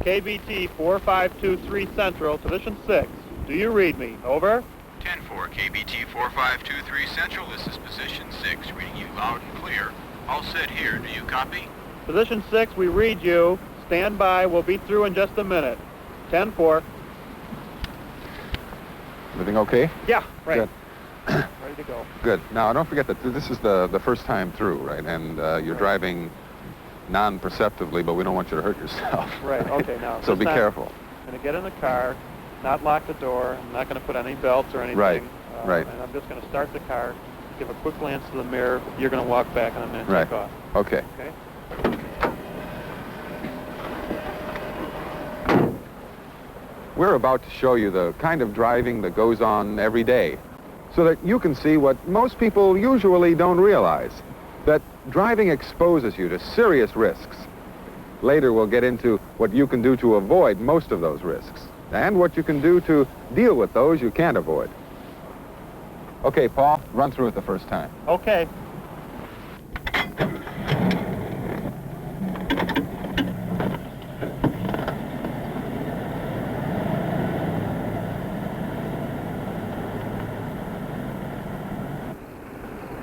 KBT 4523 Central, position 6. Do you read me? Over. 10-4, KBT 4523 Central, this is position 6, reading you loud and clear. All set here, do you copy? Position 6, we read you. Stand by, we'll be through in just a minute. 10-4. Everything okay? Yeah, right. Good. Ready to go. Good. Now, don't forget that this is the first time through, right? And you're driving non-perceptively, but we don't want you to hurt yourself. Right, okay, now. So be careful. I'm going to get in the car, not lock the door. I'm not going to put any belts or anything. Right, right. And I'm just going to start the car, give a quick glance to the mirror. You're going to walk back and I'm going to take off. Okay. Okay? We're about to show you the kind of driving that goes on every day so that you can see what most people usually don't realize, that driving exposes you to serious risks. Later we'll get into what you can do to avoid most of those risks and what you can do to deal with those you can't avoid. Okay, Paul, run through it the first time. Okay.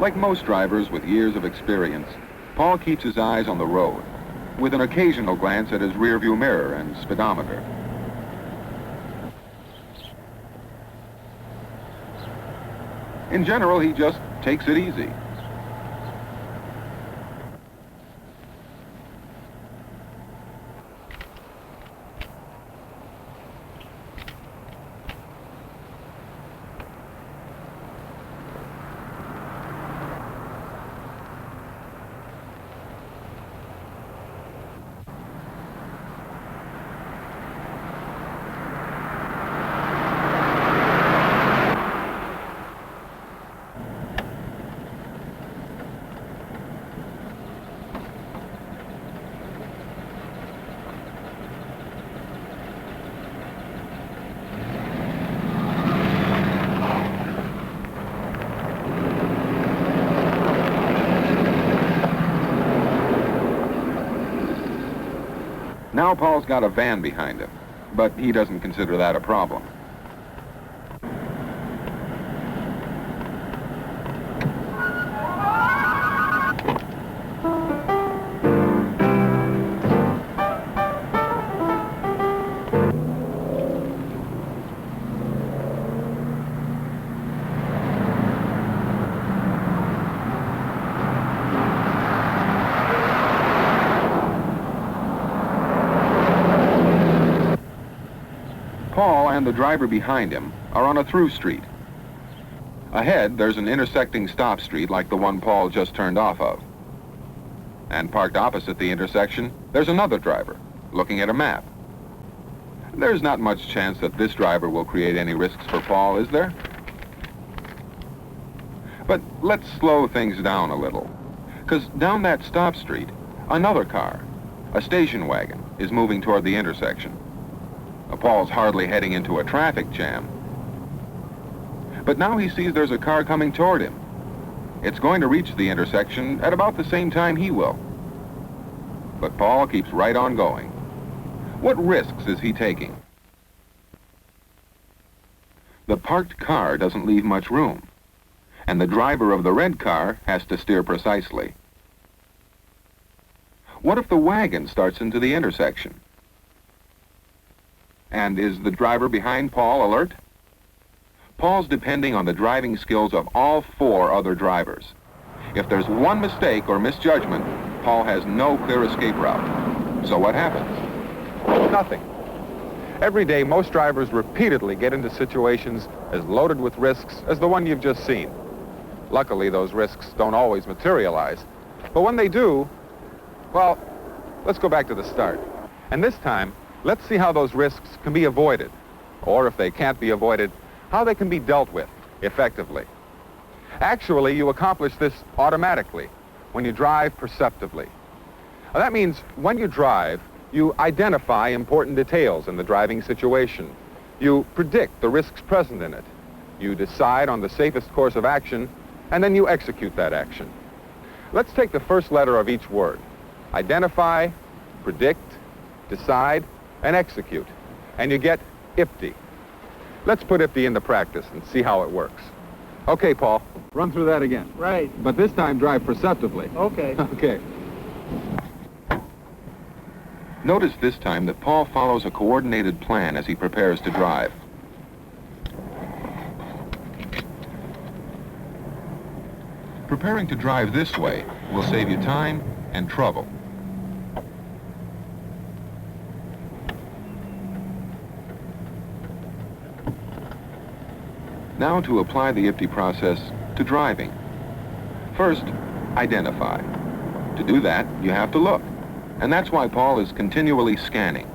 Like most drivers with years of experience, Paul keeps his eyes on the road, with an occasional glance at his rearview mirror and speedometer. In general, he just takes it easy. Now Paul's got a van behind him, but he doesn't consider that a problem. Paul and the driver behind him are on a through street. Ahead, there's an intersecting stop street like the one Paul just turned off of. And parked opposite the intersection, there's another driver, looking at a map. There's not much chance that this driver will create any risks for Paul, is there? But let's slow things down a little, because down that stop street, another car, a station wagon, is moving toward the intersection. Paul's hardly heading into a traffic jam. But now he sees there's a car coming toward him. It's going to reach the intersection at about the same time he will. But Paul keeps right on going. What risks is he taking? The parked car doesn't leave much room, and the driver of the red car has to steer precisely. What if the wagon starts into the intersection? And is the driver behind Paul alert? Paul's depending on the driving skills of all four other drivers. If there's one mistake or misjudgment, Paul has no clear escape route. So what happens? Nothing. Every day, most drivers repeatedly get into situations as loaded with risks as the one you've just seen. Luckily, those risks don't always materialize. But when they do, well, let's go back to the start. And this time, let's see how those risks can be avoided, or if they can't be avoided, how they can be dealt with effectively. Actually, you accomplish this automatically when you drive perceptively. Now, that means when you drive, you identify important details in the driving situation. You predict the risks present in it. You decide on the safest course of action, and then you execute that action. Let's take the first letter of each word. Identify, predict, decide, and execute, and you get IPTY. Let's put IPTY into practice and see how it works. Okay, Paul, run through that again. Right. But this time drive perceptively. Okay. Okay. Notice this time that Paul follows a coordinated plan as he prepares to drive. Preparing to drive this way will save you time and trouble. Now to apply the IPTY process to driving. First, identify. To do that, you have to look. And that's why Paul is continually scanning.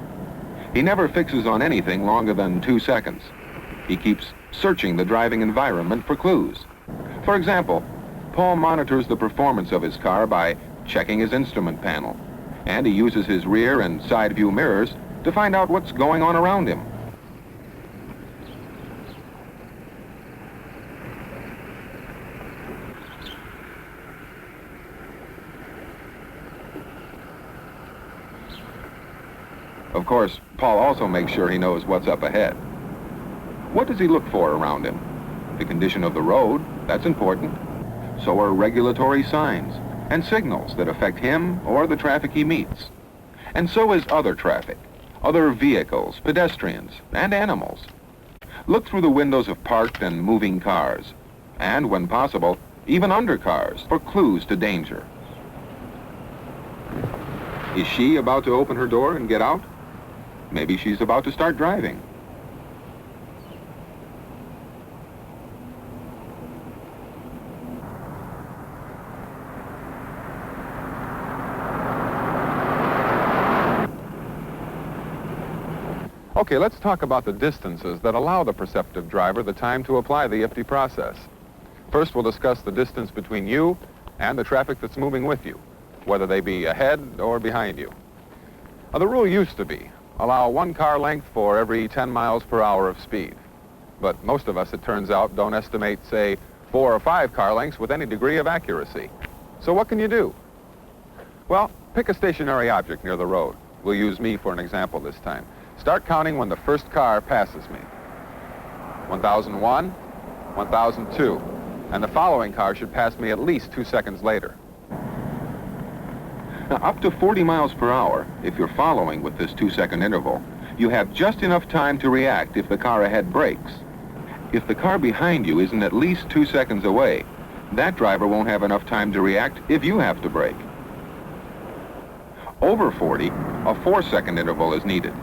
He never fixes on anything longer than 2 seconds. He keeps searching the driving environment for clues. For example, Paul monitors the performance of his car by checking his instrument panel, and he uses his rear and side view mirrors to find out what's going on around him. Of course, Paul also makes sure he knows what's up ahead. What does he look for around him? The condition of the road, that's important. So are regulatory signs and signals that affect him or the traffic he meets. And so is other traffic, other vehicles, pedestrians, and animals. Look through the windows of parked and moving cars, and when possible, even under cars, for clues to danger. Is she about to open her door and get out? Maybe she's about to start driving. Okay, let's talk about the distances that allow the perceptive driver the time to apply the IPTY process. First, we'll discuss the distance between you and the traffic that's moving with you, whether they be ahead or behind you. Now, the rule used to be, allow 1 car length for every 10 miles per hour of speed. But most of us, it turns out, don't estimate, say, 4 or 5 car lengths with any degree of accuracy. So what can you do? Well, pick a stationary object near the road. We'll use me for an example this time. Start counting when the first car passes me. 1001, 1002, and the following car should pass me at least 2 seconds later. Now, up to 40 miles per hour, if you're following with this 2-second interval, you have just enough time to react if the car ahead brakes. If the car behind you isn't at least 2 seconds away, that driver won't have enough time to react if you have to brake. Over 40, a 4-second interval is needed.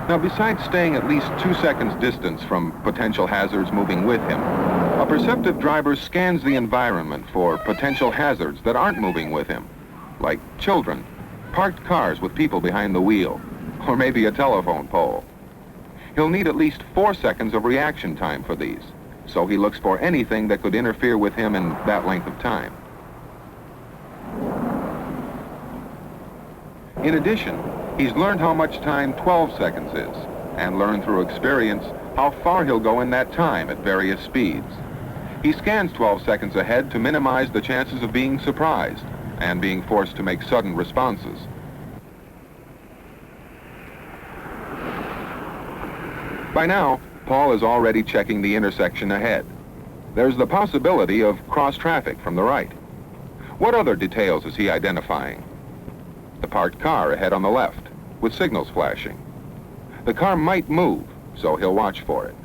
Now, besides staying at least 2 seconds distance from potential hazards moving with him, a perceptive driver scans the environment for potential hazards that aren't moving with him, like children, parked cars with people behind the wheel, or maybe a telephone pole. He'll need at least 4 seconds of reaction time for these, so he looks for anything that could interfere with him in that length of time. In addition, he's learned how much time 12 seconds is, and learned through experience how far he'll go in that time at various speeds. He scans 12 seconds ahead to minimize the chances of being surprised and being forced to make sudden responses. By now, Paul is already checking the intersection ahead. There's the possibility of cross-traffic from the right. What other details is he identifying? The parked car ahead on the left, with signals flashing. The car might move, so he'll watch for it.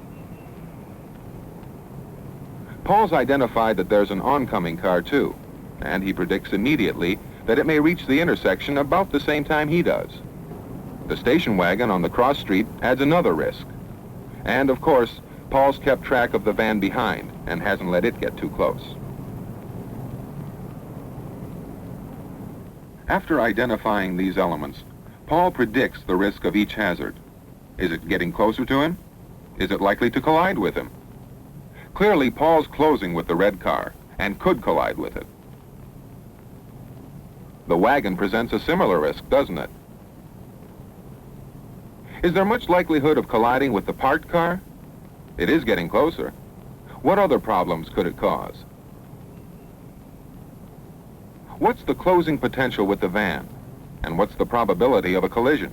Paul's identified that there's an oncoming car too, and he predicts immediately that it may reach the intersection about the same time he does. The station wagon on the cross street adds another risk. And of course, Paul's kept track of the van behind and hasn't let it get too close. After identifying these elements, Paul predicts the risk of each hazard. Is it getting closer to him? Is it likely to collide with him? Clearly, Paul's closing with the red car and could collide with it. The wagon presents a similar risk, doesn't it? Is there much likelihood of colliding with the parked car? It is getting closer. What other problems could it cause? What's the closing potential with the van? And what's the probability of a collision?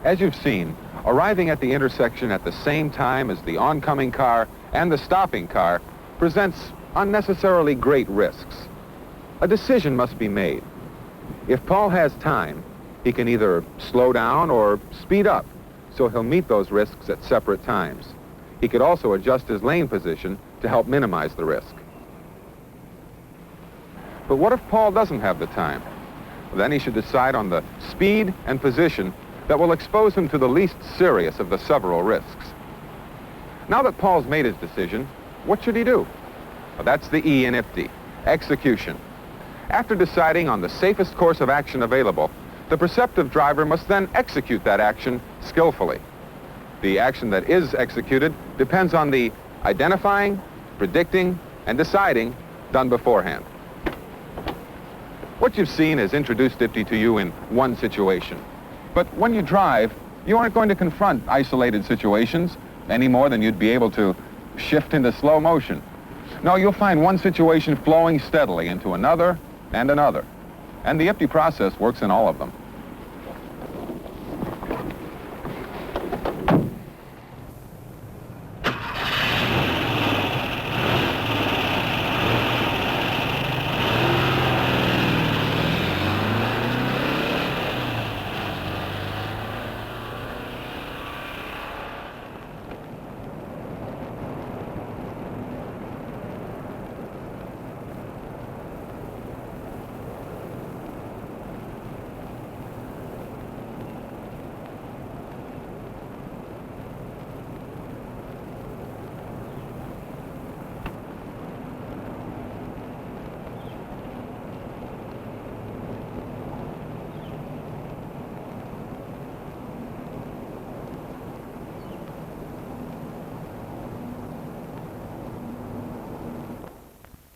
As you've seen, arriving at the intersection at the same time as the oncoming car and the stopping car presents unnecessarily great risks. A decision must be made. If Paul has time, he can either slow down or speed up, so he'll meet those risks at separate times. He could also adjust his lane position to help minimize the risk. But what if Paul doesn't have the time? Then he should decide on the speed and position that will expose him to the least serious of the several risks. Now that Paul's made his decision, what should he do? Well, that's the E in IFTY, execution. After deciding on the safest course of action available, the perceptive driver must then execute that action skillfully. The action that is executed depends on the identifying, predicting, and deciding done beforehand. What you've seen has introduced IFTY to you in one situation. But when you drive, you aren't going to confront isolated situations any more than you'd be able to shift into slow motion. No, you'll find one situation flowing steadily into another and another. And the IFTY process works in all of them.